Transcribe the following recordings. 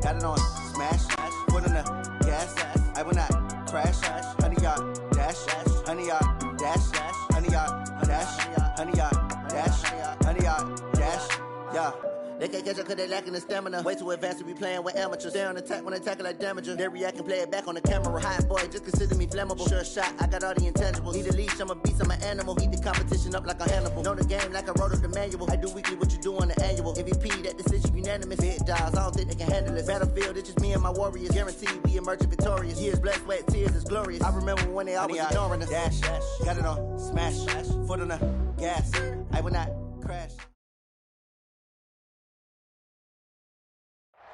got it on smash, foot on the gas, I will not crash, 100-yard dash, 100-yard dash, 100-yard dash, 100-yard dash, 100-yard dash, yeah. They can't catch up cause they lacking the stamina. Way too advanced to be playing with amateurs. Stay on attack when they tackle like damager. They react and play it back on the camera. Hot boy, just consider me flammable. Sure shot, I got all the intangibles. Need a leash, I'm a beast, I'm an animal. Heat the competition up like a Hannibal. Know the game like I wrote up the manual. I do weekly what you do on the annual. MVP, that decision unanimous. Hit dials, I don't think they can handle it. Battlefield, it's just me and my warriors. Guaranteed we emerging victorious. Years, blood, sweat, tears, it's glorious. I remember when they always ignoring us. Dash, got it on smash, foot on the gas. I will not crash.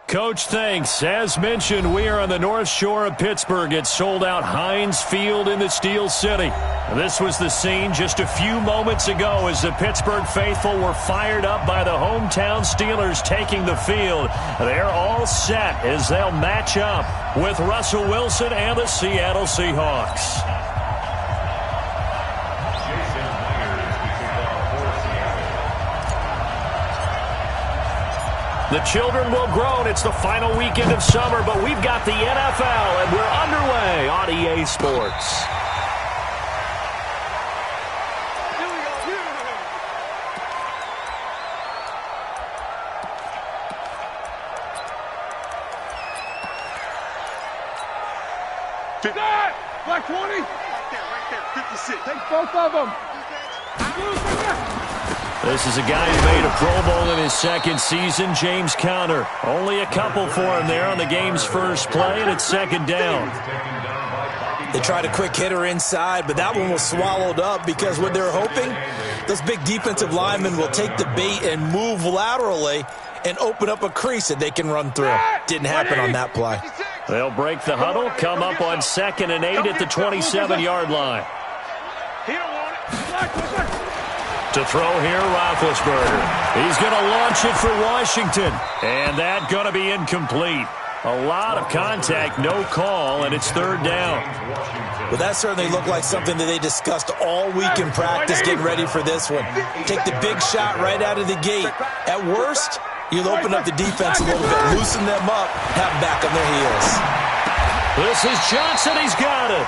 Coach, thanks. As mentioned, we are on the North Shore of Pittsburgh. It's sold out Heinz Field in the Steel City. This was the scene just a few moments ago as the Pittsburgh faithful were fired up by the hometown Steelers taking the field. They're all set as they'll match up with Russell Wilson and the Seattle Seahawks. The children will grow, and it's the final weekend of summer, but we've got the NFL, and we're underway on EA Sports. Black 20. Right there, 56. Take both of them. This is a guy who made a Pro Bowl in his second season, James Conner. Only a couple for him there on the game's first play, and it's second down. They tried a quick hitter inside, but that one was swallowed up because what they're hoping, those big defensive linemen will take the bait and move laterally and open up a crease that they can run through. Didn't happen on that play. They'll break the huddle, come up on 2nd and 8 at the 27-yard line. To throw here, Roethlisberger. He's going to launch it for Washington. And that's going to be incomplete. A lot of contact, no call, and it's third down. Well, that certainly looked like something that they discussed all week in practice getting ready for this one. Take the big shot right out of the gate. At worst, you'll open up the defense a little bit, loosen them up, have them back on their heels. This is Johnson. He's got it.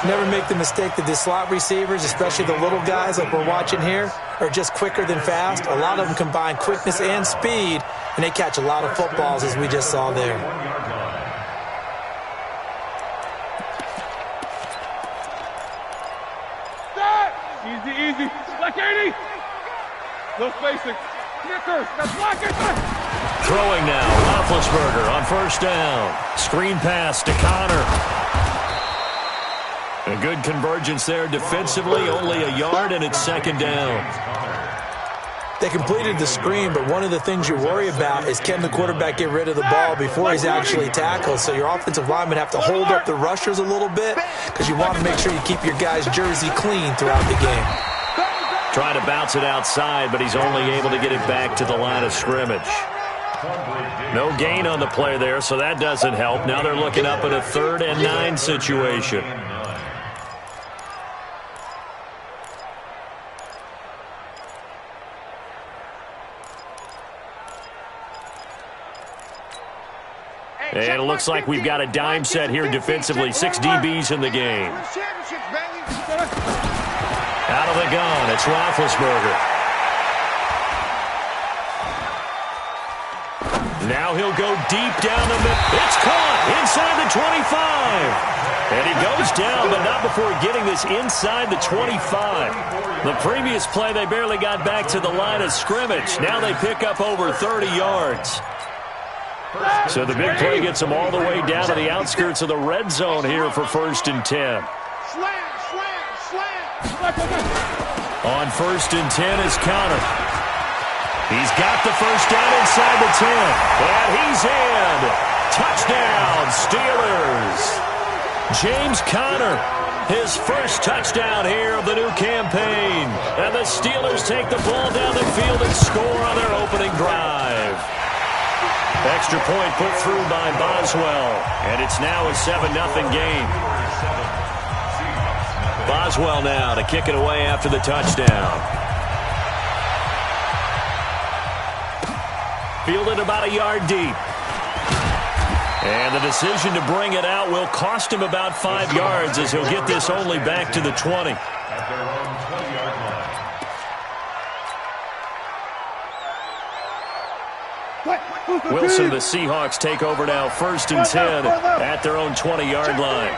Never make the mistake that the slot receivers, especially the little guys like we're watching here, are just quicker than fast. A lot of them combine quickness and speed, and they catch a lot of footballs, as we just saw there. Easy. Black 80. No spacing. Snickers. That's black. Throwing now. Roethlisberger on first down. Screen pass to Conner. A good convergence there defensively. Only a yard, and it's second down. They completed the screen, but one of the things you worry about is can the quarterback get rid of the ball before he's actually tackled. So your offensive linemen have to hold up the rushers a little bit because you want to make sure you keep your guy's jersey clean throughout the game. Trying to bounce it outside, but he's only able to get it back to the line of scrimmage. No gain on the play there, so that doesn't help. Now they're looking up at a 3rd and 9 situation. And it looks like we've got a dime set here defensively. 6 DBs in the game. Out of the gun, it's Roethlisberger. Now he'll go deep down the middle. It's caught inside the 25. And he goes down, but not before getting this inside the 25. The previous play, they barely got back to the line of scrimmage. Now they pick up over 30 yards. So the big play gets them all the way down to the outskirts of the red zone here for 1st and 10. On 1st and 10 is Conner. He's got the first down inside the 10. And he's in. Touchdown, Steelers. James Conner, his first touchdown here of the new campaign. And the Steelers take the ball down the field and score on their opening drive. Extra point put through by Boswell. And it's now a 7-0 game. Boswell now to kick it away after the touchdown. fielded about a yard deep. And the decision to bring it out will cost him about 5 yards as he'll get this only back to the 20. Wilson, the Seahawks take over now, 1st and 10 at their own 20-yard line.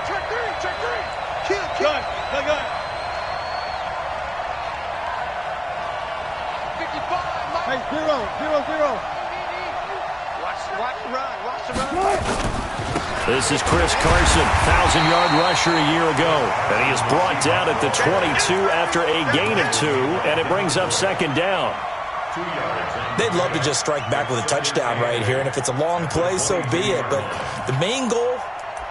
Hey, 0-0-0. Watch the run. This is Chris Carson, 1,000-yard rusher a year ago. And he is brought down at the 22 after a gain of 2, and it brings up 2nd down. They'd love to just strike back with a touchdown right here, and if it's a long play, so be it. But the main goal,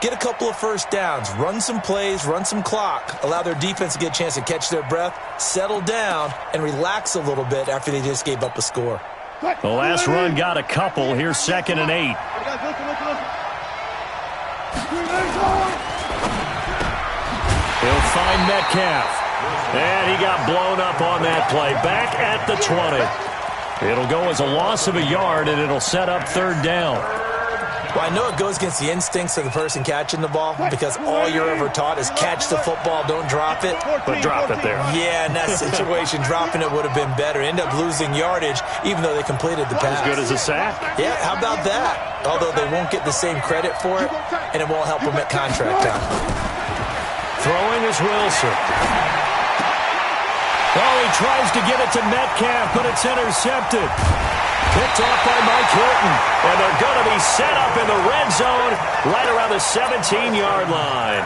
get a couple of first downs, run some plays, run some clock, allow their defense to get a chance to catch their breath, settle down, and relax a little bit after they just gave up a score. The last run got a couple. Here's 2nd and 8. He'll find Metcalf. And he got blown up on that play. Back at the 20. It'll go as a loss of a yard, and it'll set up 3rd down. Well, I know it goes against the instincts of the person catching the ball because all you're ever taught is catch the football, don't drop it. But drop it there. Yeah, in that situation, dropping it would have been better. End up losing yardage, even though they completed the pass. As good as a sack? Yeah, how about that? Although they won't get the same credit for it, and it won't help them at contract time. Throwing is Wilson. Oh, he tries to get it to Metcalf, but it's intercepted. Picked off by Mike Hilton. And they're going to be set up in the red zone right around the 17-yard line.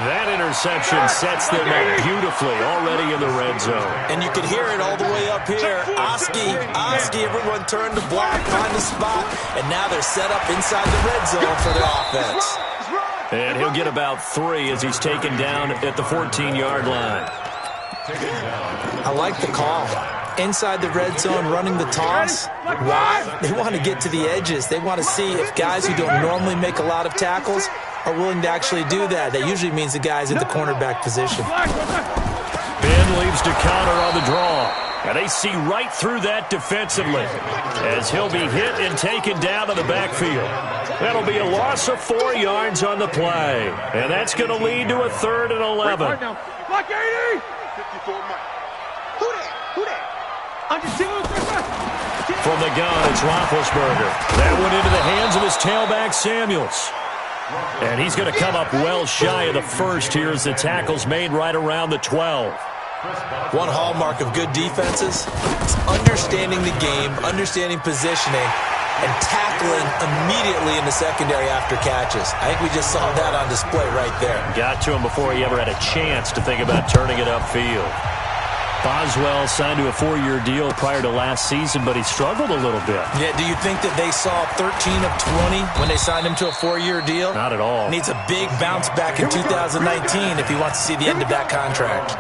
That interception sets them up beautifully already in the red zone. And you can hear it all the way up here. Oski, everyone turned to block, find the spot, and now they're set up inside the red zone for the offense. And he'll get about 3 as he's taken down at the 14-yard line. I like the call. Inside the red zone, running the toss. Why? They want to get to the edges. They want to see if guys who don't normally make a lot of tackles are willing to actually do that. That usually means the guy's at the cornerback position. Ben leaves to counter on the draw. And they see right through that defensively as he'll be hit and taken down to the backfield. That'll be a loss of 4 yards on the play. And that's going to lead to a 3rd and 11. Block 80! 54 Mike. Who that? From the gun, it's Roethlisberger. That went into the hands of his tailback, Samuels. And he's going to come up well shy of the first here as the tackle's made right around the 12. One hallmark of good defenses is understanding the game, understanding positioning, and tackling immediately in the secondary after catches. I think we just saw that on display right there. Got to him before he ever had a chance to think about turning it upfield. Boswell signed to a 4-year deal prior to last season, but he struggled a little bit. Yeah, do you think that they saw 13 of 20 when they signed him to a 4-year deal? Not at all. Needs a big bounce back in 2019 if he wants to see the end of that contract.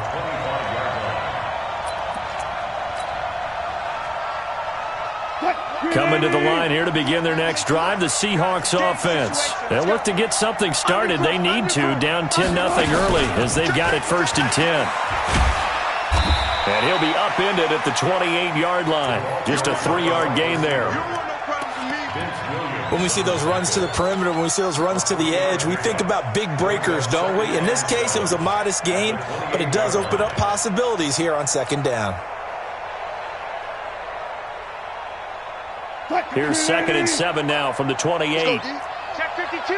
Coming to the line here to begin their next drive, the Seahawks offense. They'll look to get something started. They need to, down 10-0 early as they've got it 1st and 10. And he'll be upended at the 28-yard line. Just a 3-yard gain there. When we see those runs to the perimeter, when we see those runs to the edge, we think about big breakers, don't we? In this case, it was a modest gain, but it does open up possibilities here on 2nd down. Here's 2nd and 7 now from the 28. Check 52.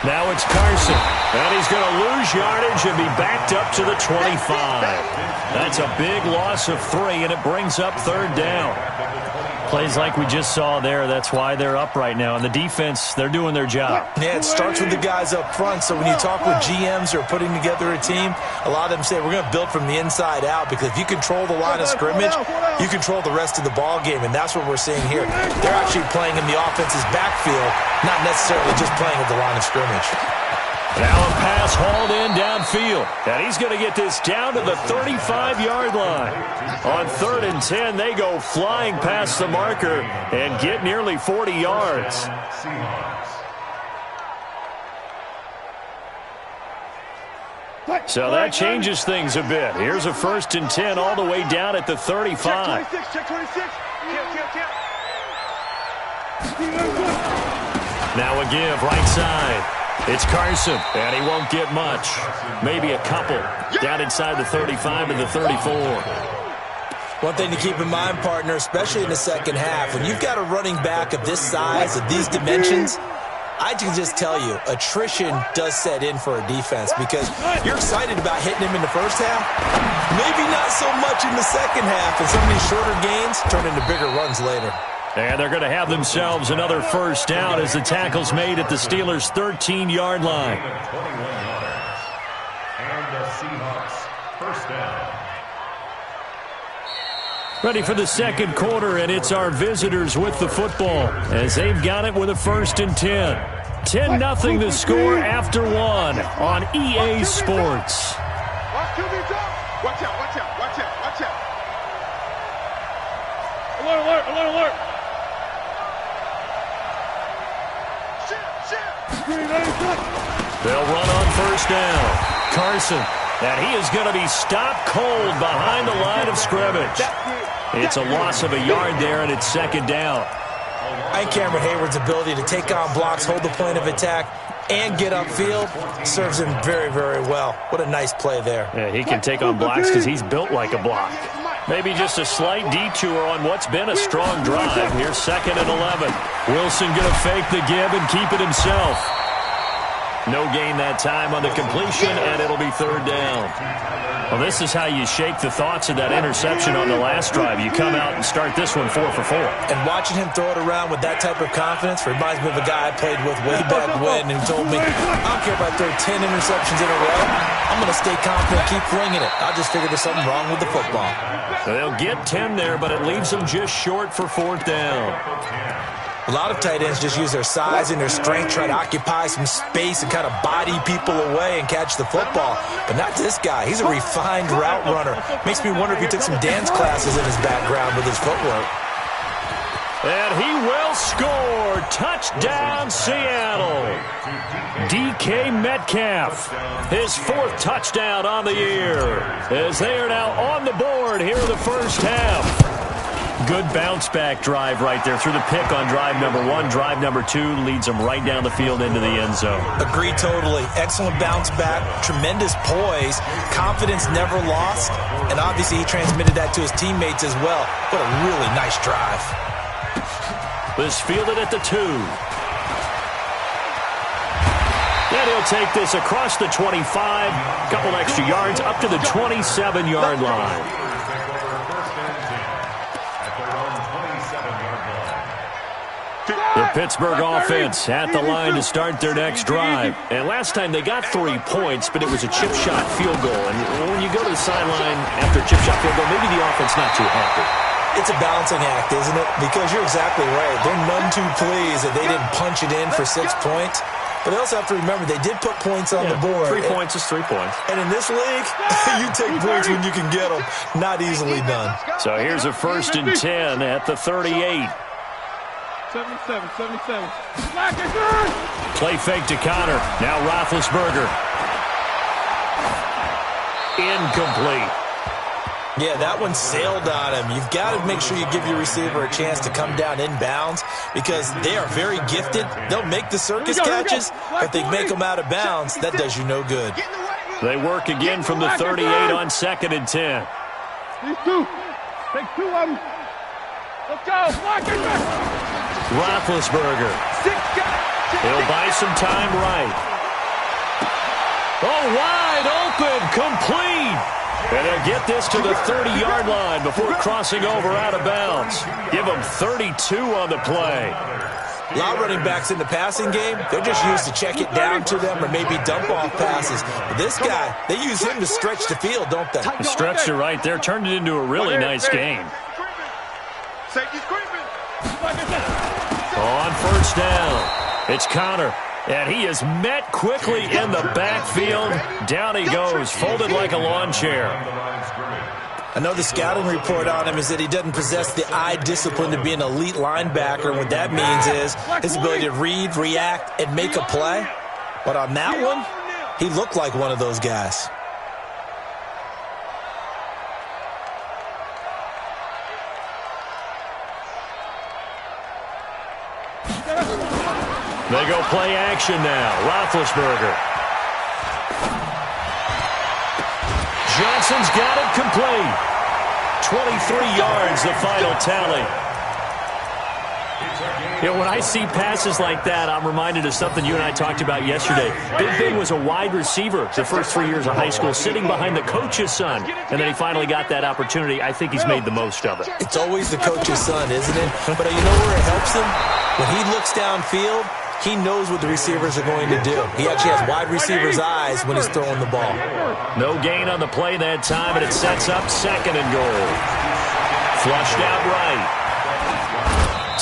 Now it's Carson. And he's going to lose yardage and be backed up to the 25. That's a big loss of 3, and it brings up 3rd down. Plays like we just saw there, that's why they're up right now. And the defense, they're doing their job. Yeah, it starts with the guys up front. So when you talk with GMs who are putting together a team, a lot of them say we're going to build from the inside out, because if you control the line of scrimmage, you control the rest of the ball game, and that's what we're seeing here. They're actually playing in the offense's backfield, not necessarily just playing at the line of scrimmage. Now a pass hauled in downfield. And he's going to get this down to the 35-yard line. On 3rd and 10, they go flying past the marker and get nearly 40 yards. So that changes things a bit. Here's a 1st and 10 all the way down at the 35. Check 26. Now a give right side. It's Carson, and he won't get much. Maybe a couple down inside the 35 and the 34. One thing to keep in mind, partner, especially in the second half, when you've got a running back of this size, of these dimensions, I can just tell you, attrition does set in for a defense because you're excited about hitting him in the first half. Maybe not so much in the second half, and some of these shorter gains turn into bigger runs later. And they're going to have themselves another 1st down as the tackle's made at the Steelers' 13-yard line. And the Seahawks 1st down. Ready for the 2nd quarter, and it's our visitors with the football as they've got it with a 1st and 10. 10-0 the score after 1 on EA Sports. Watch out. Alert. They'll run on 1st down. Carson, and he is going to be stopped cold behind the line of scrimmage. It's a loss of a yard there, and it's 2nd down. I think Cameron Hayward's ability to take on blocks, hold the point of attack, and get upfield serves him very, very well. What a nice play there. Yeah, he can take on blocks because he's built like a block. Maybe just a slight detour on what's been a strong drive. Here's 2nd and 11. Wilson going to fake the give and keep it himself. No gain that time on the completion, and it'll be 3rd down. Well, this is how you shake the thoughts of that interception on the last drive. You come out and start this one 4 for 4. And watching him throw it around with that type of confidence reminds me of a guy I played with way back when and told me, I don't care if I throw 10 interceptions in a row. I'm going to stay confident, keep flinging it. I just figured there's something wrong with the football. They'll get 10 there, but it leaves them just short for 4th down. A lot of tight ends just use their size and their strength, try to occupy some space and kind of body people away and catch the football. But not this guy. He's a refined route runner. Makes me wonder if he took some dance classes in his background with his footwork. And he will score. Touchdown, Seattle. DK Metcalf, his 4th touchdown on the year, as they are now on the board here in the first half. Good bounce-back drive right there through the pick on drive number 1. Drive number 2 leads them right down the field into the end zone. Agree totally. Excellent bounce-back, tremendous poise, confidence never lost, and obviously he transmitted that to his teammates as well. What a really nice drive. This fielded at the 2. And he'll take this across the 25, a couple extra yards, up to the 27-yard line. The Pittsburgh offense at the line to start their next drive. And last time they got 3 points, but it was a chip shot field goal. And when you go to the sideline after a chip shot field goal, maybe the offense not too happy. It's a balancing act, isn't it? Because you're exactly right. They're none too pleased that they didn't punch it in for 6 points. But they also have to remember they did put points on the board. 3 points is 3 points. And in this league, you take points when you can get them. Not easily done. So here's a 1st and 10 at the 38. 77. Play fake to Connor. Now Roethlisberger. Incomplete. Yeah, that one sailed on him. You've got to make sure you give your receiver a chance to come down inbounds because they are very gifted. They'll make the circus catches, but they make them out of bounds. That does you no good. They work again from the 38 on 2nd and 10. These 2. Take 2 of them. Let's go. Roethlisberger. He'll buy some time right. Oh, wide open, complete. And they'll get this to the 30-yard line before crossing over out of bounds. Give them 32 on the play. A lot of running backs in the passing game, they're just used to check it down to them or maybe dump off passes. But this guy, they use him to stretch the field, don't they? Stretched it right there, turned it into a really nice game. Safety's creeping. On 1st down, it's Connor, and he is met quickly in the backfield. Down he goes, folded like a lawn chair. I know the scouting report on him is that he doesn't possess the eye discipline to be an elite linebacker. And what that means is his ability to read, react, and make a play. But on that one, he looked like one of those guys. They go play action now. Roethlisberger. Johnson's got it complete. 23 yards, the final tally. You know, when I see passes like that, I'm reminded of something you and I talked about yesterday. Big Ben was a wide receiver the first 3 years of high school, sitting behind the coach's son, and then he finally got that opportunity. I think he's made the most of it. It's always the coach's son, isn't it? But you know where it helps him? When he looks downfield, he knows what the receivers are going to do. He actually has wide receivers' eyes when he's throwing the ball. No gain on the play that time, and it sets up 2nd and goal. Flushed out right.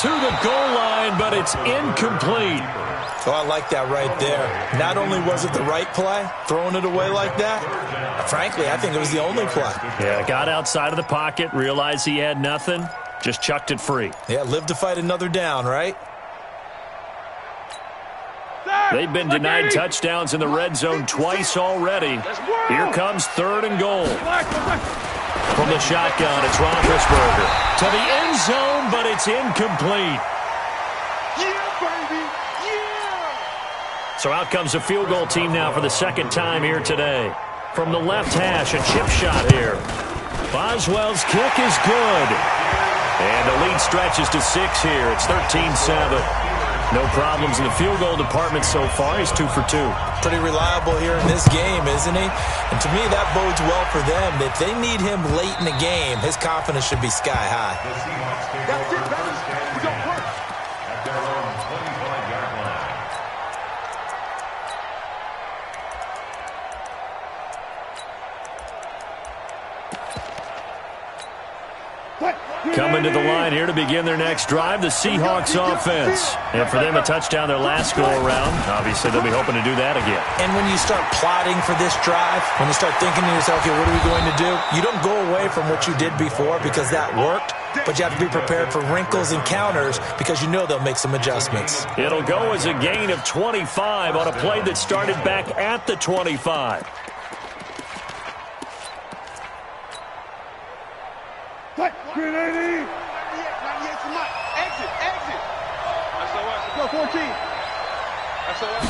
To the goal line, but it's incomplete. Oh, I like that right there. Not only was it the right play, throwing it away like that, frankly, I think it was the only play. Yeah, got outside of the pocket, realized he had nothing, just chucked it free. Yeah, live to fight another down, right? They've been denied touchdowns in the red zone twice already. Here comes 3rd and goal. From the shotgun, it's Roethlisberger. To the end zone, but it's incomplete. Yeah, baby! Yeah! So out comes a field goal team now for the 2nd time here today. From the left hash, a chip shot here. Boswell's kick is good. And the lead stretches to 6 here. It's 13-7. No problems in the field goal department so far. He's 2 for 2. Pretty reliable here in this game, isn't he? And to me, that bodes well for them. If they need him late in the game, his confidence should be sky high. That's it, baby. We go first. At their own 25-yard line. Coming to the line here to begin their next drive, the Seahawks offense. And for them, a touchdown their last go-around. Obviously, they'll be hoping to do that again. And when you start plotting for this drive, when you start thinking to yourself, okay, what are we going to do? You don't go away from what you did before because that worked, but you have to be prepared for wrinkles and counters because you know they'll make some adjustments. It'll go as a gain of 25 on a play that started back at the 25. Grenade! 98 to Mike. Exit, exit. That's all right. Go 14. That's all right.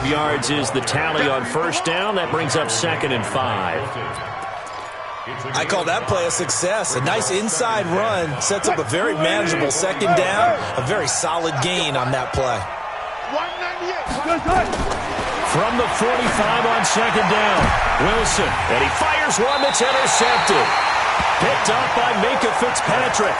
5 yards is the tally on 1st down. That brings up 2nd and 5. I call that play a success. A nice inside run sets up a very manageable 2nd down. A very solid gain on that play. 198. From the 45 on 2nd down, Wilson, and he fires one that's intercepted. Picked up by Minka Fitzpatrick.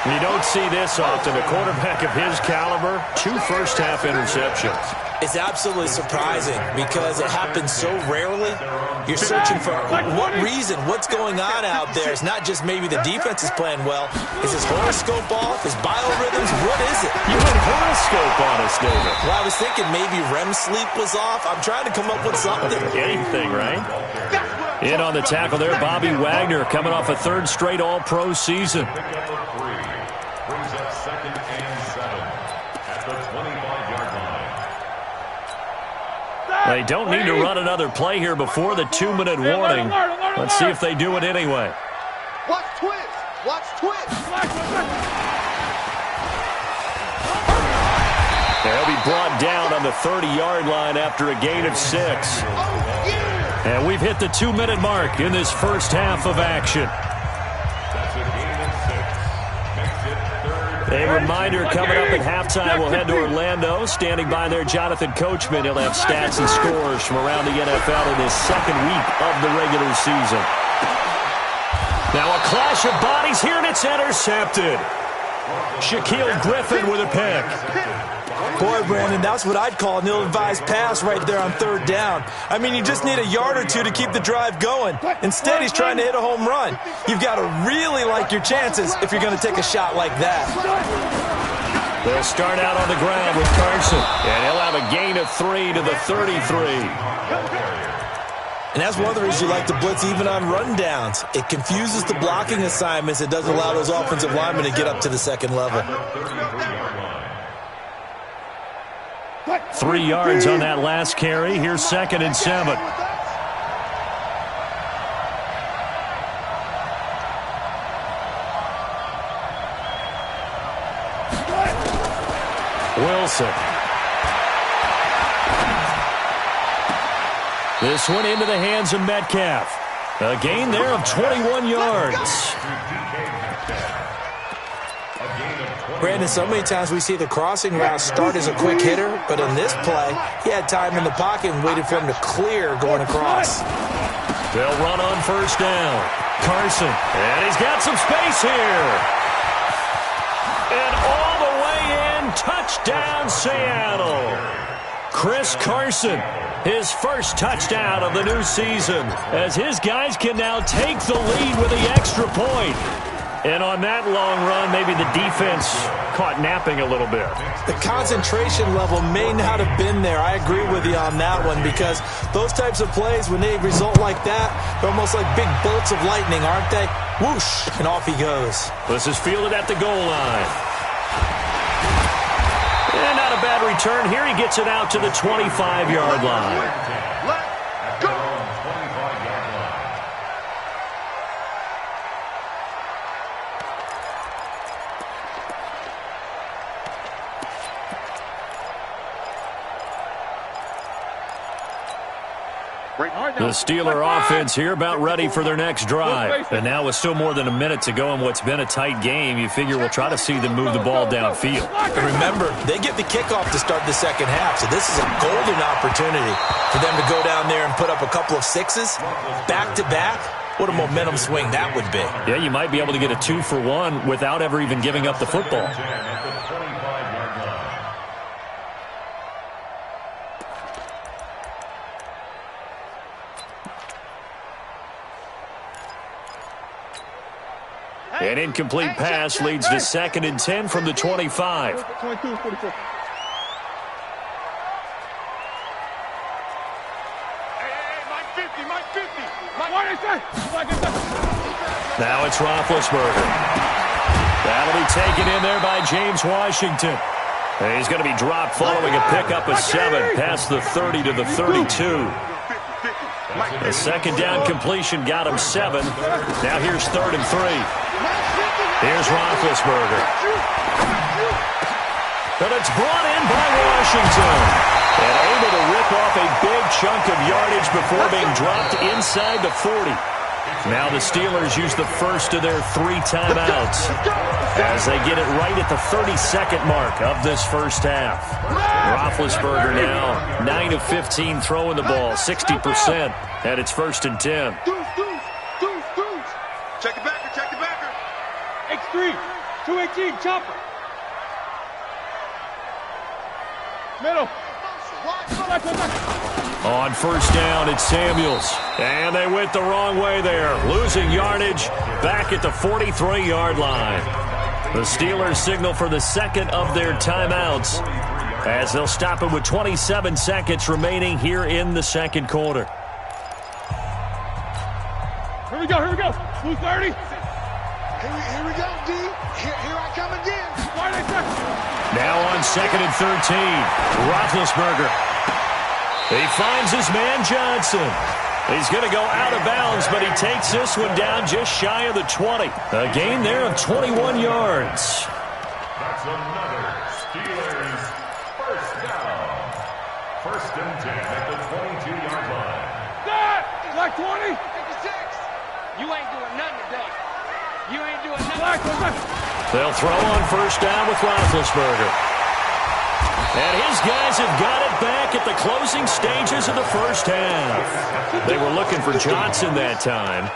You don't see this often. A quarterback of his caliber, 2 first-half interceptions. It's absolutely surprising because it happens so rarely. You're searching for what reason, what's going on out there. It's not just maybe the defense is playing well. Is his horoscope off? His biorhythms? What is it? You went horoscope on us, David. Well, I was thinking maybe REM sleep was off. I'm trying to come up with something. Anything, right? In on the tackle there, Bobby Wagner coming off a 3rd straight All-Pro season. Brings up 2nd and 7 at the 25-yard line. They don't need to run another play here before the 2-minute warning. Let's see if they do it anyway. Watch twist. Watch twist. They'll be brought down on the 30-yard line after a gain of 6. And we've hit the 2-minute mark in this first half of action. That's a gain of 6. Makes it 3rd. A reminder coming up at halftime, we'll head to Orlando. Standing by there, Jonathan Coachman. He'll have stats and scores from around the NFL in his 2nd week of the regular season. Now a clash of bodies here, and it's intercepted. Shaquille Griffin with a pick. Boy, Brandon, that's what I'd call an ill-advised pass right there on 3rd down. I mean, you just need a yard or two to keep the drive going. Instead, he's trying to hit a home run. You've got to really like your chances if you're going to take a shot like that. They'll start out on the ground with Carson, and he'll have a gain of 3 to the 33. And that's one of the reasons you like to blitz even on rundowns. It confuses the blocking assignments. It doesn't allow those offensive linemen to get up to the 2nd level. 3 yards on that last carry. Here's 2nd and 7. Wilson. This one into the hands of Metcalf. A gain there of 21 yards. Brandon, so many times we see the crossing route start as a quick hitter, but in this play, he had time in the pocket and waited for him to clear going across. They'll run on first down. Carson, and he's got some space here. And all the way in, touchdown Seattle. Chris Carson, his first touchdown of the new season, as his guys can now take the lead with the extra point. And on that long run, maybe the defense caught napping a little bit. The concentration level may not have been there. I agree with you on that one, because those types of plays, when they result like that, they're almost like big bolts of lightning, aren't they? Whoosh, and off he goes. This is fielded at the goal line. And not a bad return. Here he gets it out to the 25-yard line. Let's go! The Steeler offense here about ready for their next drive. And now with still more than a minute to go in what's been a tight game, you figure we'll try to see them move the ball downfield. And remember, they get the kickoff to start the second half, so this is a golden opportunity for them to go down there and put up a couple of sixes back-to-back. What a momentum swing that would be. Yeah, you might be able to get a 2-for-1 without ever even giving up the football. An incomplete pass leads to 2nd and 10 from the 25. 22, 44. Hey, Mike 50, Mike 50. What is that? Now it's Roethlisberger. That'll be taken in there by James Washington. And he's going to be dropped following a pickup of 7 past the 30 to the 32. A second down completion got him 7. Now here's 3rd and 3. Here's Roethlisberger. But it's brought in by Washington. And able to rip off a big chunk of yardage before being dropped inside the 40. Now the Steelers use the first of their 3 timeouts as they get it right at the 32nd mark of this first half. Roethlisberger now 9 of 15 throwing the ball, 60%, and it's 1st and 10. Check the backer, check the backer. X3, 218, chopper. Middle. On first down, it's Samuels. And they went the wrong way there, losing yardage back at the 43-yard line. The Steelers signal for the second of their timeouts as they'll stop it with 27 seconds remaining here in the second quarter. Here we go, here we go. Blue 30. Here we go, D. Here I come again. Now on 2nd and 13, Roethlisberger. He finds his man Johnson. He's going to go out of bounds, but he takes this one down just shy of the 20. A gain there of 21 yards. That's another Steelers first down. 1st and 10 at the 22-yard line. Black 20. 56. You ain't doing nothing today. You ain't doing nothing. They'll throw on first down with Roethlisberger. And his guys have got it back at the closing stages of the first half. They were looking for Johnson that time.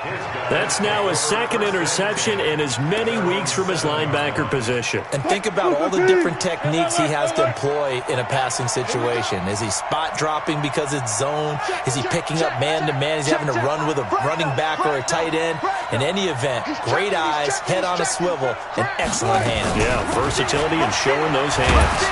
That's now his 2nd interception in as many weeks from his linebacker position. And think about all the different techniques he has to employ in a passing situation. Is he spot dropping because it's zone? Is he picking up man-to-man? Is he having to run with a running back or a tight end? In any event, great eyes, head on a swivel, and excellent hands. Yeah, versatility and showing those hands.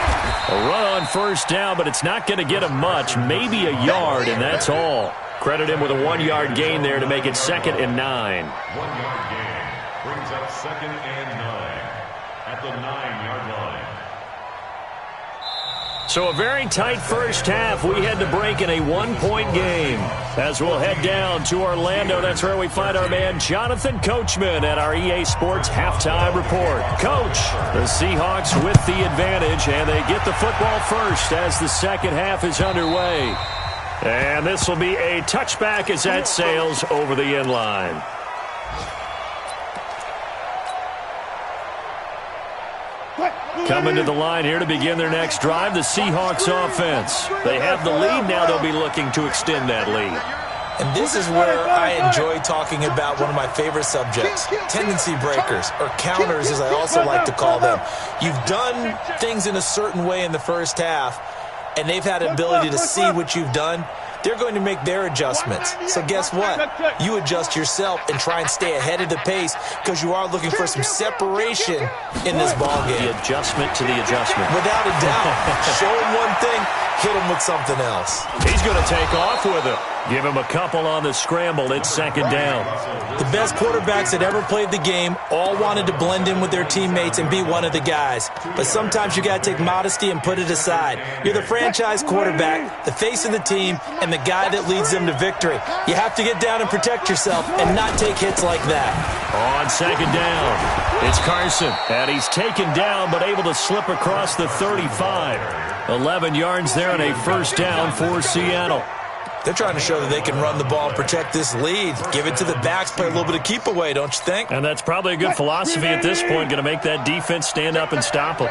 A run on first down, but it's not going to get him much. Maybe a yard, and that's all. Credit him with a 1-yard gain there to make it 2nd and 9. 1-yard gain brings up 2nd and 9 at the 9-yard line. So a very tight first half. We had to break in a one-point game. As we'll head down to Orlando, that's where we find our man Jonathan Coachman at our EA Sports Halftime Report. Coach, the Seahawks with the advantage, and they get the football first as the second half is underway. And this will be a touchback as that sails over the end line. Coming to the line here to begin their next drive, the Seahawks offense. They have the lead. Now they'll be looking to extend that lead. And this is where I enjoy talking about one of my favorite subjects, tendency breakers, or counters as I also like to call them. You've done things in a certain way in the first half, and they've had an ability to see what you've done. They're going to make their adjustments. So guess what? You adjust yourself and try and stay ahead of the pace because you are looking for some separation in this ballgame. The adjustment to the adjustment. Without a doubt. Show him one thing, hit him with something else. He's going to take off with it. Give him a couple on the scramble. It's second down. The best quarterbacks that ever played the game all wanted to blend in with their teammates and be one of the guys. But sometimes you got to take modesty and put it aside. You're the franchise quarterback, the face of the team, and the guy that leads them to victory. You have to get down and protect yourself and not take hits like that. On second down, it's Carson. And he's taken down but able to slip across the 35. 11 yards there and a first down for Seattle. They're trying to show that they can run the ball and protect this lead. Give it to the backs, play a little bit of keep away, don't you think? And that's probably a good philosophy at this point, going to make that defense stand up and stop them.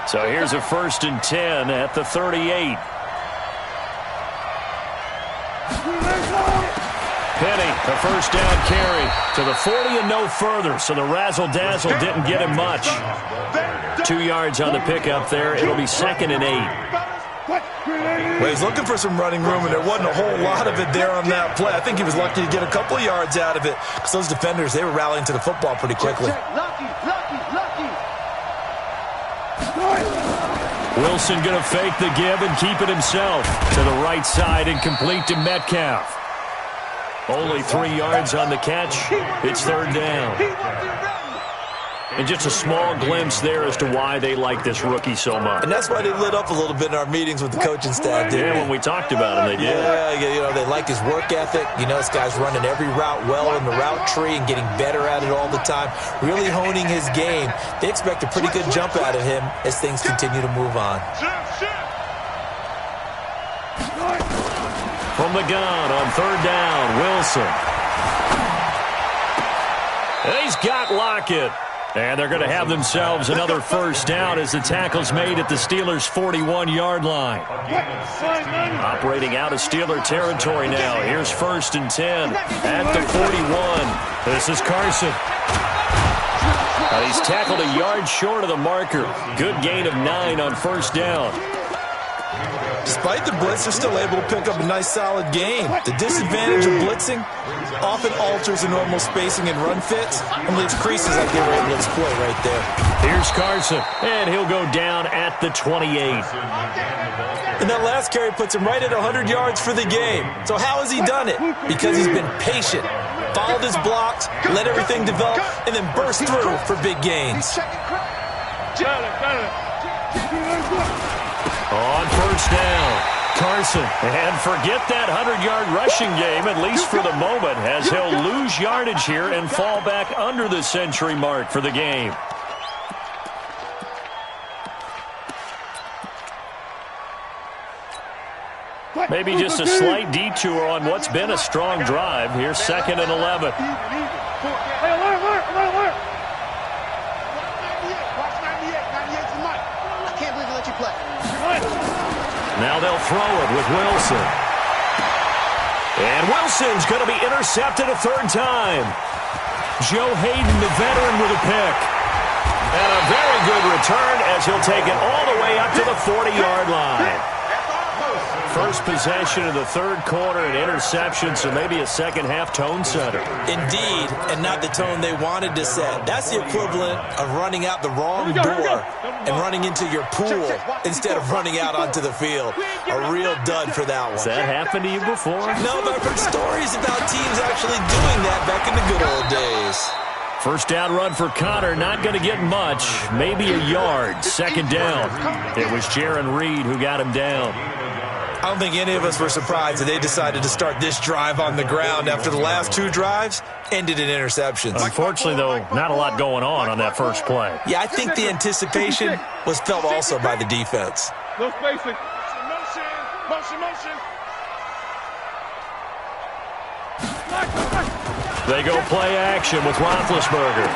So here's a 1st and 10 at the 38. Penny, a first down carry to the 40 and no further. So the razzle-dazzle didn't get him much. 2 yards on the pickup there. It'll be 2nd and 8. Well, he's looking for some running room, and there wasn't a whole lot of it there on that play. I think he was lucky to get a couple of yards out of it because those defenders, they were rallying to the football pretty quickly. Wilson going to fake the give and keep it himself to the right side and complete to Metcalf. Only 3 yards on the catch. It's 3rd down. And just a small glimpse there as to why they like this rookie so much. And that's why they lit up a little bit in our meetings with the coaching staff, didn't they? When we talked about him, they did. Yeah, you know, they like his work ethic. You know, this guy's running every route well in the route tree and getting better at it all the time, really honing his game. They expect a pretty good jump out of him as things continue to move on. From the gun on 3rd down, Wilson. And he's got Lockett. And they're going to have themselves another first down as the tackle's made at the Steelers' 41-yard line. Operating out of Steeler territory now. Here's 1st and 10 at the 41. This is Carson. And he's tackled a yard short of the marker. Good gain of 9 on 1st down. Despite the blitz, they're still able to pick up a nice, solid game. The disadvantage of blitzing often alters the normal spacing and run fits and leaves creases like they were able to exploit right there. Here's Carson, and he'll go down at the 28. And that last carry puts him right at 100 yards for the game. So how has he done it? Because he's been patient, followed his blocks, let everything develop, and then burst through for big gains. On 1st down, Carson. And forget that 100-yard rushing game, at least for the moment, as he'll lose yardage here and fall back under the century mark for the game. Maybe just a slight detour on what's been a strong drive. Here's 2nd and 11. Now they'll throw it with Wilson. And Wilson's going to be intercepted a 3rd time. Joe Hayden, the veteran, with a pick. And a very good return as he'll take it all the way up to the 40-yard line. First possession of the 3rd quarter, an interception, so maybe a second-half tone setter. Indeed, and not the tone they wanted to set. That's the equivalent of running out the wrong door and running into your pool instead of running out onto the field. A real dud for that one. Has that happened to you before? No, but I've heard stories about teams actually doing that back in the good old days. First down run for Connor, not going to get much, maybe a yard. Second down. It was Jaron Reed who got him down. I don't think any of us were surprised that they decided to start this drive on the ground after the last two drives ended in interceptions. Unfortunately, though, not a lot going on that first play. Yeah, I think the anticipation was felt also by the defense. No spacing. Motion. They go play action with Roethlisberger.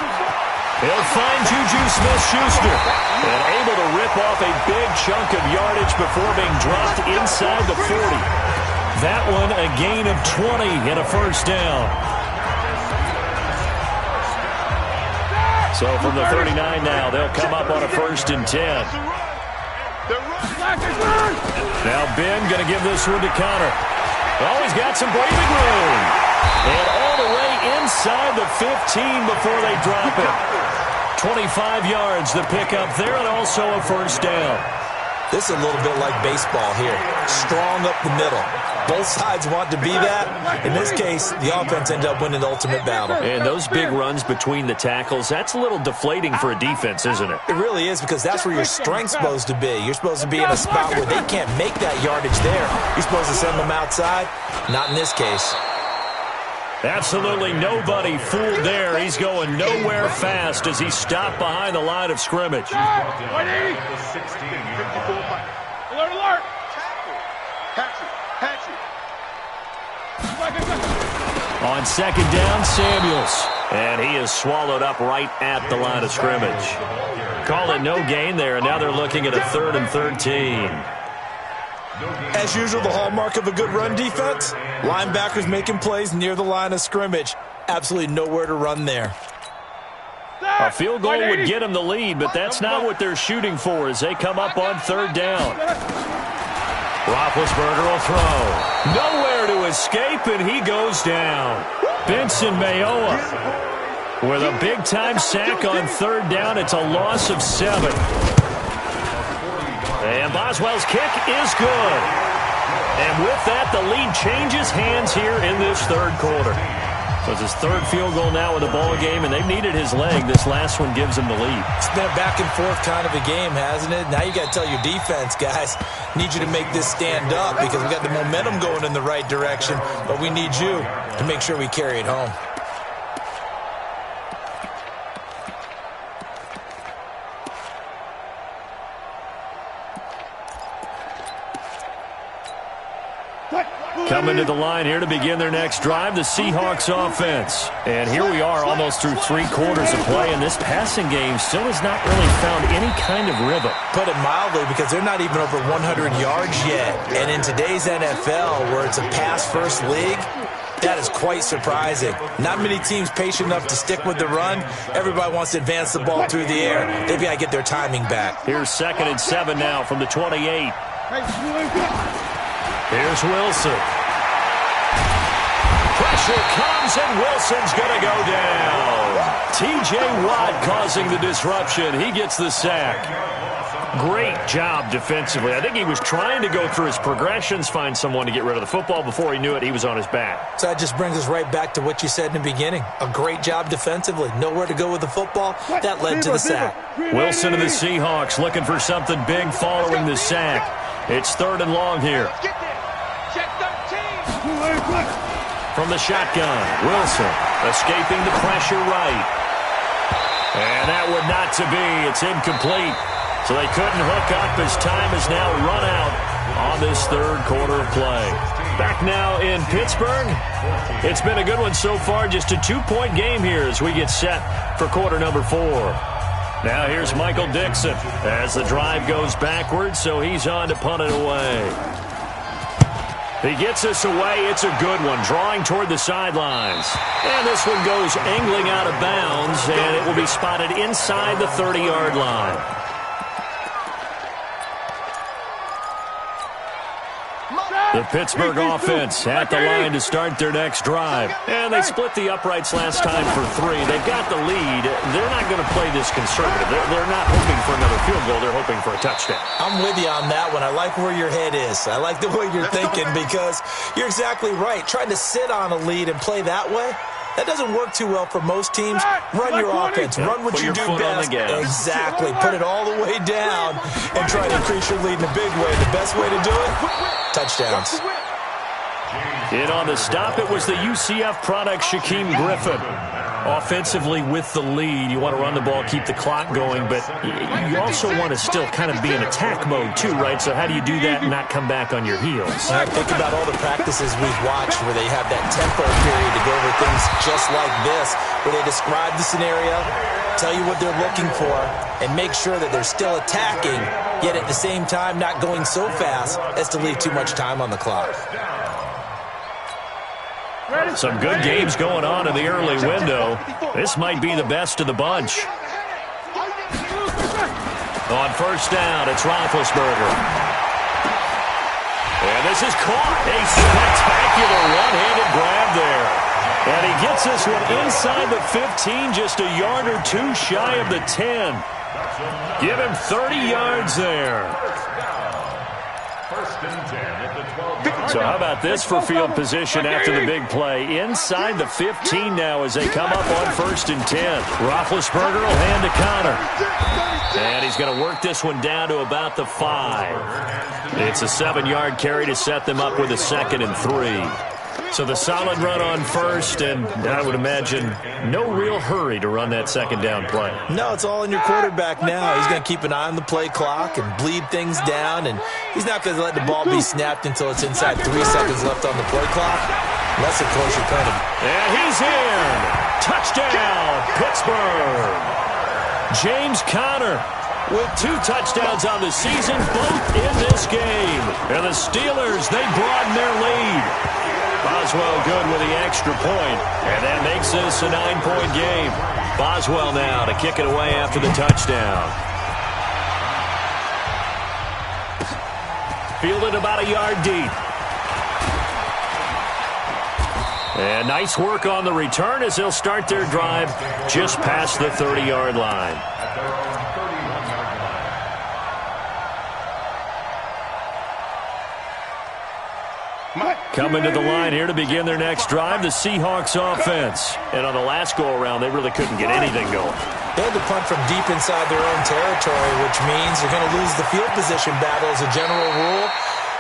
He'll find Juju Smith-Schuster and able to rip off a big chunk of yardage before being dropped inside the 40. That one a gain of 20 and a first down. So from the 39 now, they'll come up on a 1st and 10. Now Ben going to give this one to Connor. Oh, he's got some breathing room. And all the way inside the 15 before they drop it. 25 yards the pick up there and also a first down. This is a little bit like baseball here. Strong up the middle. Both sides want to be that. In this case, the offense ended up winning the ultimate battle. And those big runs between the tackles, that's a little deflating for a defense, isn't it? It really is, because that's where your strength's supposed to be. You're supposed to be in a spot where they can't make that yardage there. You're supposed to send them outside. Not in this case. Absolutely nobody fooled there. He's going nowhere fast as he stopped behind the line of scrimmage. 180. 54. Alert. Hatch it. On second down, Samuels. And he is swallowed up right at the line of scrimmage. Call it no gain there, and now they're looking at a 3rd and 13. As usual, the hallmark of a good run defense, linebackers making plays near the line of scrimmage. Absolutely nowhere to run there. A field goal would get them the lead, but that's not what they're shooting for as they come up on 3rd down. Roethlisberger will throw. Nowhere to escape, and he goes down. Benson Mayowa with a big-time sack on 3rd down. It's a loss of 7. And Boswell's kick is good. And with that, the lead changes hands here in this 3rd quarter. So it's his 3rd field goal now in the ball game, and they've needed his leg. This last one gives him the lead. It's been a back-and-forth kind of a game, hasn't it? Now you got to tell your defense, guys, need you to make this stand up because we got the momentum going in the right direction, but we need you to make sure we carry it home. Coming to the line here to begin their next drive, the Seahawks offense. And here we are almost through 3 quarters of play, and this passing game still has not really found any kind of rhythm. Put it mildly, because they're not even over 100 yards yet. And in today's NFL, where it's a pass-first league, that is quite surprising. Not many teams patient enough to stick with the run. Everybody wants to advance the ball through the air. They've got to get their timing back. Here's 2nd and 7 now from the 28. Here's Wilson. Pressure comes, and Wilson's going to go down. T.J. Watt causing the disruption. He gets the sack. Great job defensively. I think he was trying to go through his progressions, find someone to get rid of the football. Before he knew it, he was on his back. So that just brings us right back to what you said in the beginning. A great job defensively. Nowhere to go with the football. That led to the sack. Wilson of the Seahawks looking for something big following the sack. It's 3rd and long here. Check 13. From the shotgun, Wilson escaping the pressure right. And that would not to be. It's incomplete. So they couldn't hook up as time has now run out on this 3rd quarter of play. Back now in Pittsburgh. It's been a good one so far. Just a 2-point game here as we get set for quarter number 4. Now here's Michael Dixon as the drive goes backwards, so he's on to punt it away. He gets us away. It's a good one, drawing toward the sidelines. And this one goes angling out of bounds, and it will be spotted inside the 30-yard line. The Pittsburgh offense at the line to start their next drive. And they split the uprights last time for 3. They've got the lead. They're not going to play this conservative. They're not hoping for another field goal. They're hoping for a touchdown. I'm with you on that one. I like where your head is. I like the way you're thinking because you're exactly right. Trying to sit on a lead and play that way, That doesn't work too well for most teams. Run your offense. Run what you do best. Exactly. Put it all the way down and try to increase your lead in a big way. The best way to do it, touchdowns. In on the stop, it was the UCF product, Shaquem Griffin. Offensively with the lead, you want to run the ball, keep the clock going, but you also want to still kind of be in attack mode too, right? So how do you do that and not come back on your heels? Think about all the practices we've watched where they have that tempo period to go over things just like this, where they describe the scenario, tell you what they're looking for, and make sure that they're still attacking, yet at the same time not going so fast as to leave too much time on the clock. Some good games going on in the early window. This might be the best of the bunch. On first down, it's Roethlisberger. And this is caught. A spectacular one-handed grab there. And he gets this one inside the 15, just a yard or two shy of the 10. Give him 30 yards there. First and 10 at the 12. So how about this for field position after the big play? Inside the 15 now as they come up on first and 10. Roethlisberger will hand to Connor. And he's going to work this one down to about the 5. It's a 7-yard carry to set them up with a 2nd and 3. So the solid run on first, and I would imagine no real hurry to run that second down play. No, it's all in your quarterback now. He's going to keep an eye on the play clock and bleed things down, and he's not going to let the ball be snapped until it's inside 3 seconds left on the play clock, unless, of course, you're kind of... And he's in! Touchdown, Pittsburgh! James Conner with 2 touchdowns on the season, both in this game. And the Steelers, they broaden their lead. Boswell good with the extra point, and that makes this a 9-point game. Boswell now to kick it away after the touchdown. Fielded about a yard deep. And nice work on the return as they'll start their drive just past the 30-yard line. Coming to the line here to begin their next drive, the Seahawks offense. And on the last go-around, they really couldn't get anything going. They had to punt from deep inside their own territory, which means you're going to lose the field position battle as a general rule.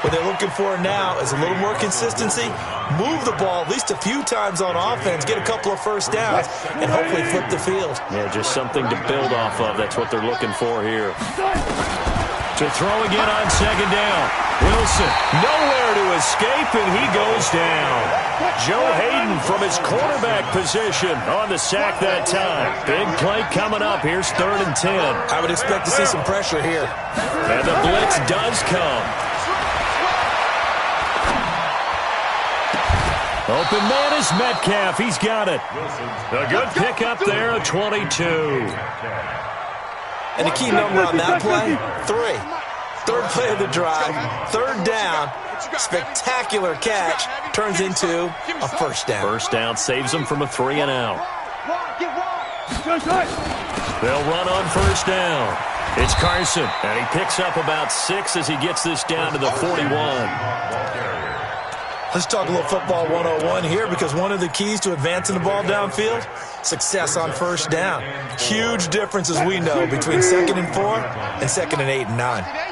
What they're looking for now is a little more consistency, move the ball at least a few times on offense, get a couple of first downs, and hopefully flip the field. Yeah, just something to build off of. That's what they're looking for here. To throw again on second down. Wilson, nowhere to escape, and he goes down. Joe Hayden from his quarterback position on the sack that time. Big play coming up. Here's 3rd and 10. I would expect to see some pressure here. And the blitz does come. Open man is Metcalf. He's got it. A good pickup there, a 22. And the key number on that play, 3. 3rd play of the drive, 3rd down, spectacular catch, turns into a first down. First down saves them from a 3 and out. They'll run on first down. It's Carson, and he picks up about 6 as he gets this down to the 41. Let's talk a little football 101 here, because one of the keys to advancing the ball downfield, success on first down. Huge difference, as we know, between 2nd and 4 and 2nd and 8 and 9.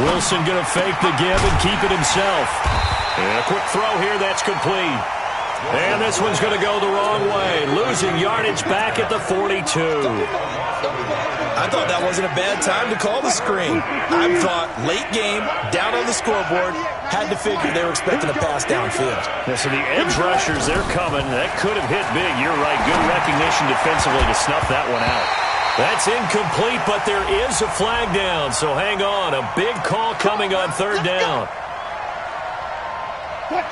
Wilson going to fake the give and keep it himself. And a quick throw here, that's complete. And this one's going to go the wrong way, losing yardage back at the 42. I thought that wasn't a bad time to call the screen. I thought late game, down on the scoreboard, had to figure they were expecting a pass downfield. Yeah, so the edge rushers, they're coming. That could have hit big. You're right. Good recognition defensively to snuff that one out. That's incomplete, but there is a flag down, so hang on. A big call coming on 3rd down.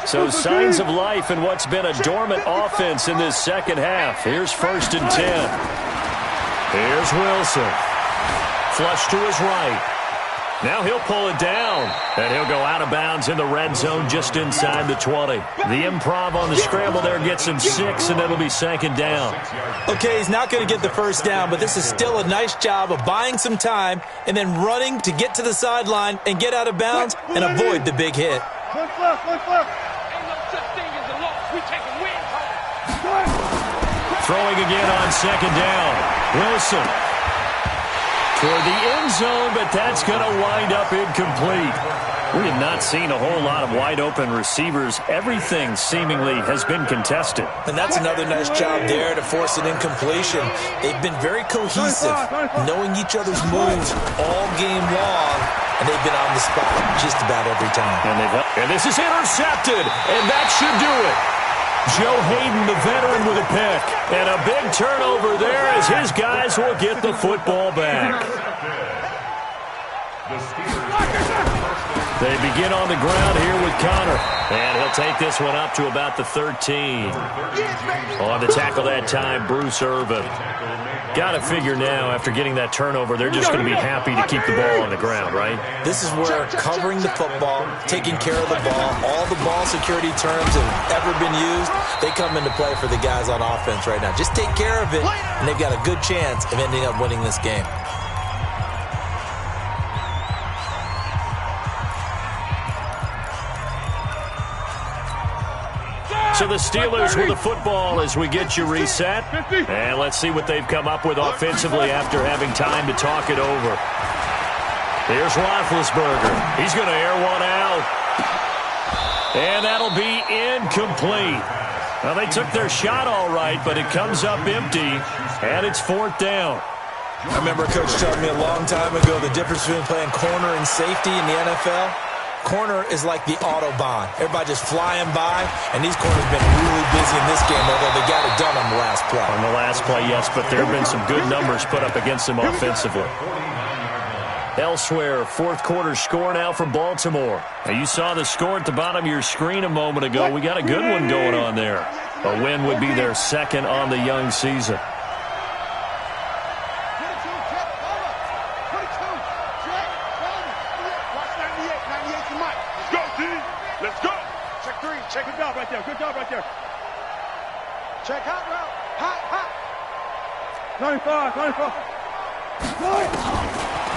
So signs of life in what's been a dormant offense in this second half. Here's 1st and 10. Here's Wilson. Flush to his right. Now he'll pull it down, and he'll go out of bounds in the red zone just inside the 20. The improv on the scramble there gets him 6, and it'll be 2nd down. Okay, he's not going to get the first down, but this is still a nice job of buying some time and then running to get to the sideline and get out of bounds and avoid the big hit. We taking wins, homie. Throwing again on second down. Wilson toward the end zone, but that's going to wind up incomplete. We have not seen a whole lot of wide-open receivers. Everything seemingly has been contested. And that's another nice job there to force an incompletion. They've been very cohesive, knowing each other's moves all game long, and they've been on the spot just about every time. And this is intercepted, and that should do it. Joe Hayden, the veteran, with a pick. And a big turnover there as his guys will get the football back. They begin on the ground here with Connor. And he'll take this one up to about the 13. On the tackle that time, Bruce Irvin. Got to figure now, after getting that turnover, they're just going to be happy to keep the ball on the ground, right? This is where covering the football, taking care of the ball, all the ball security terms that have ever been used, they come into play for the guys on offense right now. Just take care of it, and they've got a good chance of ending up winning this game. So the Steelers with the football as we get you reset. And let's see what they've come up with offensively after having time to talk it over. Here's Roethlisberger. He's going to air one out. And that'll be incomplete. Well, they took their shot all right, but it comes up empty, and it's fourth down. I remember a coach telling me a long time ago the difference between playing corner and safety in the NFL. Corner is like the Autobahn. Everybody just flying by, and these corners have been really busy in this game, although they got it done on the last play. On the last play, yes, but there have been some good numbers put up against them offensively. Elsewhere, fourth quarter score now for Baltimore. Now, you saw the score at the bottom of your screen a moment ago. We got a good one going on there. A win would be their second on the young season. Check it out right there. Good job right there. Check hot route. Hot. 95.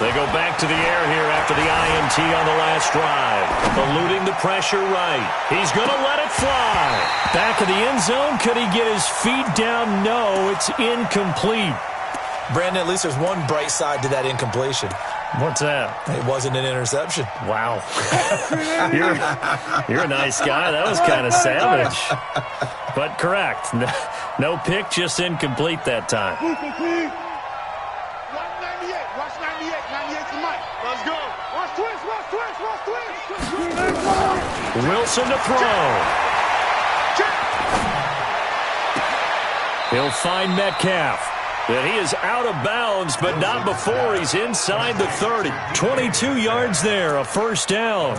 They go back to the air here after the INT on the last drive. Eluding the pressure right. He's going to let it fly. Back of the end zone. Could he get his feet down? No, it's incomplete. Brandon, at least there's one bright side to that incompletion. What's that? It wasn't an interception. Wow. You're a nice guy. That was kind of savage. But correct. No pick, just incomplete that time. Watch 98. Watch 98. 98 to Mike. Let's go. Watch twist. Wilson to throw. He'll find Metcalf. And he is out of bounds, but not before he's inside the 30. 22 yards there, a first down.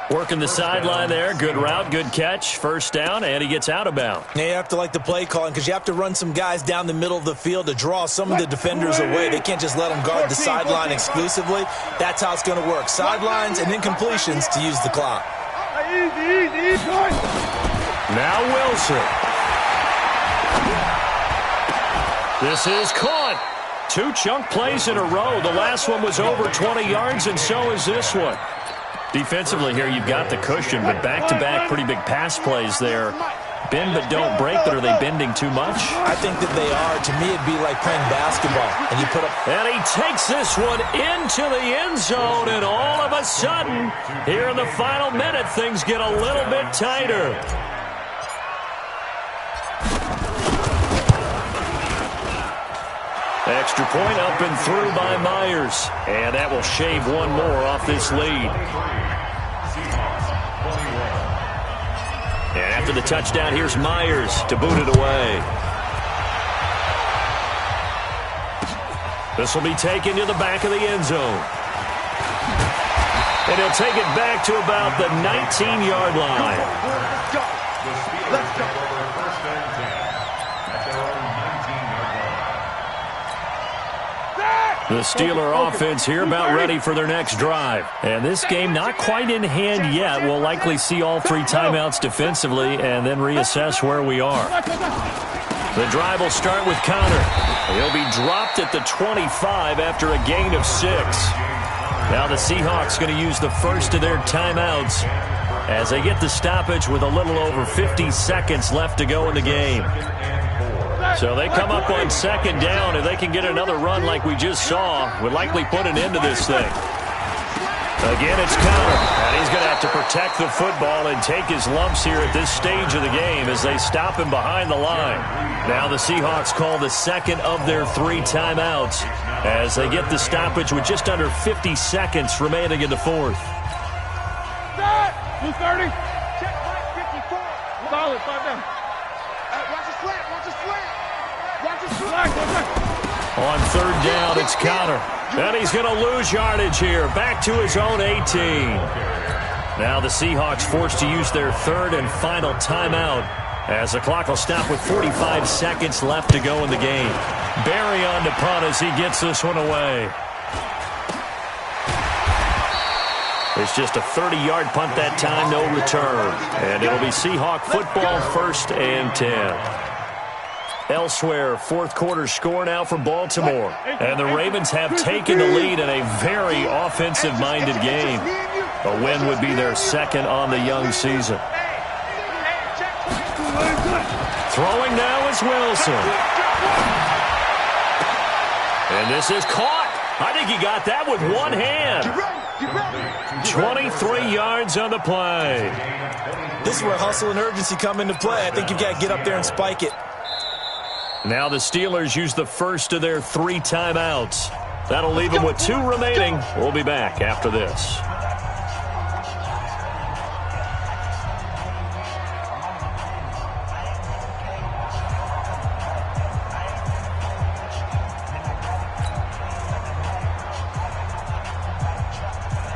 Working the sideline there. Good route, good catch. First down, and he gets out of bounds. Now you have to like the play calling because you have to run some guys down the middle of the field to draw some of the defenders away. They can't just let them guard the sideline exclusively. That's how it's going to work. Sidelines and incompletions to use the clock. Easy. Now Wilson. This is caught. 2 chunk plays in a row. The last one was over 20 yards, and so is this one. Defensively here, you've got the cushion, but back-to-back pretty big pass plays there. Bend but don't break, but are they bending too much? I think that they are. To me, it'd be like playing basketball. And you put up. And he takes this one into the end zone, and all of a sudden, here in the final minute, things get a little bit tighter. Extra point up and through by Myers. And that will shave one more off this lead. And after the touchdown, here's Myers to boot it away. This will be taken to the back of the end zone. And he'll take it back to about the 19-yard line. Let's go. The Steeler offense here about ready for their next drive. And this game not quite in hand yet. We'll likely see all 3 timeouts defensively and then reassess where we are. The drive will start with Connor. He'll be dropped at the 25 after a gain of 6. Now the Seahawks going to use the first of their timeouts as they get the stoppage with a little over 50 seconds left to go in the game. So they come up on second down, and they can get another run like we just saw. Would likely put an end to this thing. Again, it's Counter, and he's going to have to protect the football and take his lumps here at this stage of the game as they stop him behind the line. Now the Seahawks call the second of their 3 timeouts as they get the stoppage with just under 50 seconds remaining in the fourth. Blue 30. Check right 54. Solid, 5 down. Watch his flat, watch his flat. Watch his flat. On third down, it's Counter. And he's going to lose yardage here. Back to his own 18. Now the Seahawks forced to use their third and final timeout as the clock will stop with 45 seconds left to go in the game. Barry on the punt as he gets this one away. It's just a 30-yard punt that time, no return. And it'll be Seahawk football, 1st and 10. Elsewhere, fourth quarter score now from Baltimore. And the Ravens have taken the lead in a very offensive-minded game. A win would be their second on the young season. Throwing now is Wilson. And this is caught. I think he got that with one hand. 23 yards on the play. This is where hustle and urgency come into play. I think you've got to get up there and spike it. Now the Steelers use the first of their 3 timeouts. That'll leave them with 2 remaining. We'll be back after this.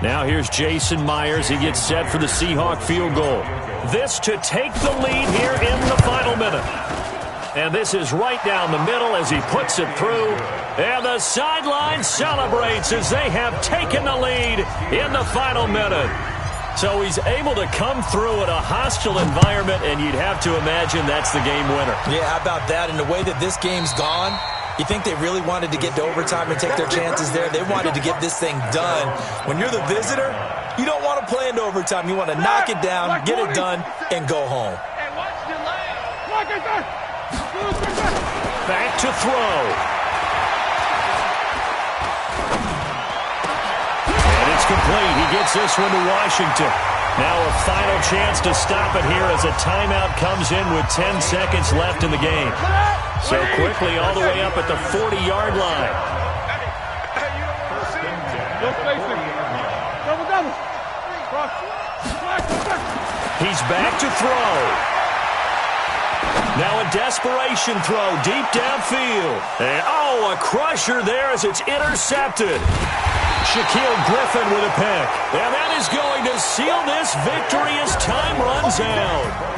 Now here's Jason Myers. He gets set for the Seahawk field goal. This to take the lead here in the final minute. And this is right down the middle as he puts it through. And the sideline celebrates as they have taken the lead in the final minute. So he's able to come through in a hostile environment, and you'd have to imagine that's the game winner. Yeah, how about that? And the way that this game's gone, you think they really wanted to get to overtime and take their chances there? They wanted to get this thing done. When you're the visitor, you don't want to play into overtime. You want to knock it down, get it done, and go home. Back to throw. And it's complete. He gets this one to Washington. Now a final chance to stop it here as a timeout comes in with 10 seconds left in the game. So quickly all the way up at the 40-yard line. He's back to throw. Now a desperation throw deep downfield. And, a crusher there as it's intercepted. Shaquille Griffin with a pick. And that is going to seal this victory as time runs out.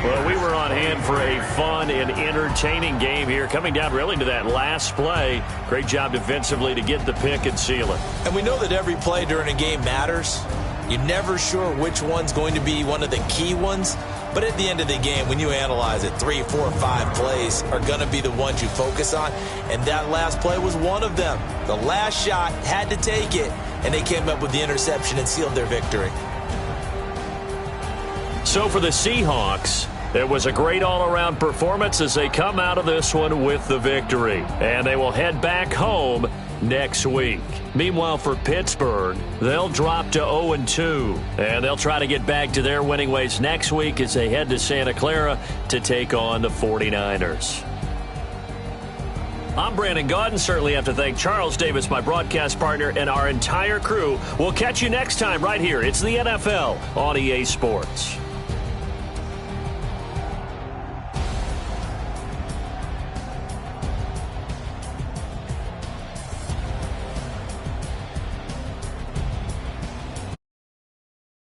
Well, we were on hand for a fun and entertaining game here, coming down really to that last play. Great job defensively to get the pick and seal it. And we know that every play during a game matters. You're never sure which one's going to be one of the key ones. But at the end of the game, when you analyze it, 3, 4, 5 plays are going to be the ones you focus on. And that last play was one of them. The last shot had to take it, and they came up with the interception and sealed their victory. So for the Seahawks, it was a great all-around performance as they come out of this one with the victory. And they will head back home next week. Meanwhile, for Pittsburgh, they'll drop to 0-2. And they'll try to get back to their winning ways next week as they head to Santa Clara to take on the 49ers. I'm Brandon Gaudin. Certainly have to thank Charles Davis, my broadcast partner, and our entire crew. We'll catch you next time right here. It's the NFL on EA Sports.